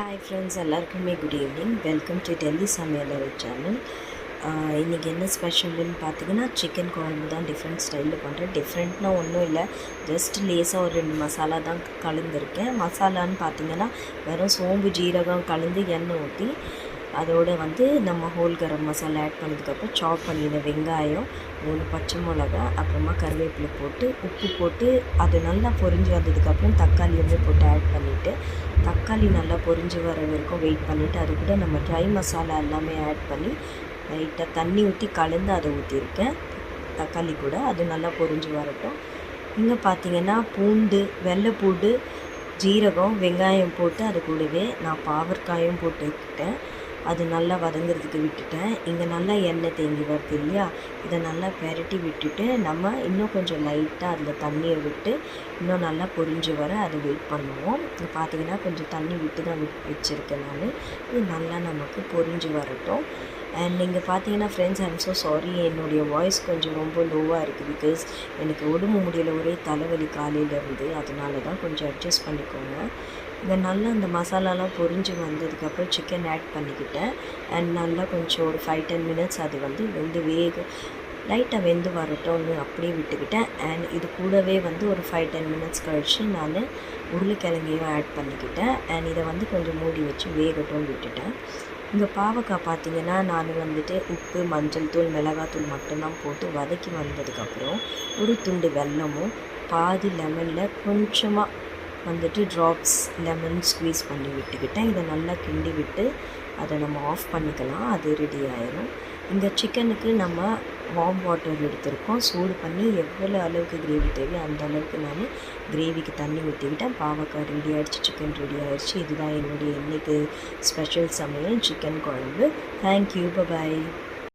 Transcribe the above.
Hi friends, எல்லாருக்குமே good evening. Welcome to Delhi சமையலறை channel. இன்றைக்கி என்ன ஸ்பெஷல்னு பார்த்தீங்கன்னா, சிக்கன் குழம்பு தான் டிஃப்ரெண்ட் ஸ்டைலில் பண்ணுறேன். டிஃப்ரெண்ட்னா ஒன்றும் இல்லை, ஜஸ்ட் லேசாக ஒரு 2 மசாலா தான் கலந்துருக்கேன். மசாலான்னு பார்த்தீங்கன்னா, வெறும் சோம்பு ஜீரகம் கலந்து எண்ணெய் ஊற்றி அதோடு நம்ம ஹோல் கரம் மசாலா ஆட் பண்ணதுக்கப்புறம் சாப் பண்ணின வெங்காயம், 3 பச்சை மிளகா, அப்புறமா கருவேப்பிலை போட்டு உப்பு போட்டு அது நல்லா பொரிஞ்சு வந்ததுக்கப்புறம் தக்காளியுமே போட்டு ஆட் பண்ணிவிட்டு, தக்காளி நல்லா பொரிஞ்சு வர வரைக்கும் வெயிட் பண்ணிவிட்டு, அது கூட நம்ம ட்ரை மசாலா எல்லாமே ஆட் பண்ணி லைட்டாக தண்ணி ஊற்றி கலந்து அதை ஊற்றிருக்கேன். தக்காளி கூட அது நல்லா பொரிஞ்சு வரட்டும். இங்கே பார்த்தீங்கன்னா பூண்டு, வெள்ளைப்பூண்டு, ஜீரகம், வெங்காயம் போட்டு அது கூடவே நான் பாவற்காயும் போட்டுக்கிட்டேன். அது நல்லா வதங்கிறதுக்கு விட்டுட்டேன். இங்கே நல்லா எண்ணெய் தேங்கி வருது இல்லையா, இதை நல்லா பெரட்டி விட்டுட்டு நம்ம இன்னும் கொஞ்சம் லைட்டாக அதில் தண்ணியை விட்டு இன்னும் நல்லா பொரிஞ்சு வர அதை வெயிட் பண்ணுவோம். இது பார்த்திங்கன்னா கொஞ்சம் தண்ணி விட்டு தான் வச்சுருக்கேன் நான். இது நல்லா நமக்கு பொரிஞ்சு வரட்டும். அண்ட் நீங்கள் பார்த்தீங்கன்னா ஃப்ரெண்ட்ஸ், ஐம் ஸோ சாரி, என்னுடைய வாய்ஸ் கொஞ்சம் ரொம்ப லோவாக இருக்குது. பிகாஸ் எனக்கு உடம்பு முடியல, ஒரே தலைவலி காலையிலேருந்து. அதனால தான் கொஞ்சம் அட்ஜஸ்ட் பண்ணிக்கோங்க. இங்கே நல்லா அந்த மசாலாலாம் பொரிஞ்சு வந்ததுக்கப்புறம் சிக்கன் ஆட் பண்ணிக்கிட்டேன். அண்ட் நல்லா கொஞ்சம் ஒரு 5-10 மினிட்ஸ் அது லைட்டாக வெந்து வரட்டும்னு அப்படியே விட்டுக்கிட்டேன். அண்ட் இது கூடவே ஒரு 5-10 மினிட்ஸ் கழித்து நான் உருளைக்கிழங்கையும் ஆட் பண்ணிக்கிட்டேன். அண்ட் இதை கொஞ்சம் மூடி வச்சு வேகட்டும் விட்டுட்டேன். இங்கே பாவக்காய் பார்த்திங்கன்னா, நான் உப்பு, மஞ்சள் தூள், மிளகாத்தூள் மட்டும்தான் போட்டு வதக்கி வந்ததுக்கப்புறம் ஒரு துண்டு வெல்லமும் பாதி லெமனில் கொஞ்சமாக ட்ராப்ஸ் லெமன் ஸ்க்வீஸ் பண்ணி விட்டுக்கிட்டேன். இதை நல்லா கிண்டி விட்டு அதை நம்ம ஆஃப் பண்ணிக்கலாம். அது ரெடி ஆயிடும். இந்த சிக்கனுக்கு நம்ம வார்ம் வாட்டர் எடுத்திருக்கோம். சூடு பண்ணி எவ்வளோ அளவுக்கு கிரேவி தேவையோ அந்த அளவுக்கு நான் கிரேவிக்கு தண்ணி ஊற்றிக்கிட்டேன். பாவக்காய் ரெடி ஆகிடுச்சு, சிக்கன் ரெடி ஆகிடுச்சு. இதுதான் என்னுடைய இன்றைக்கு ஸ்பெஷல் சமையல், சிக்கன் குழம்பு. தேங்க்யூ, பாய்.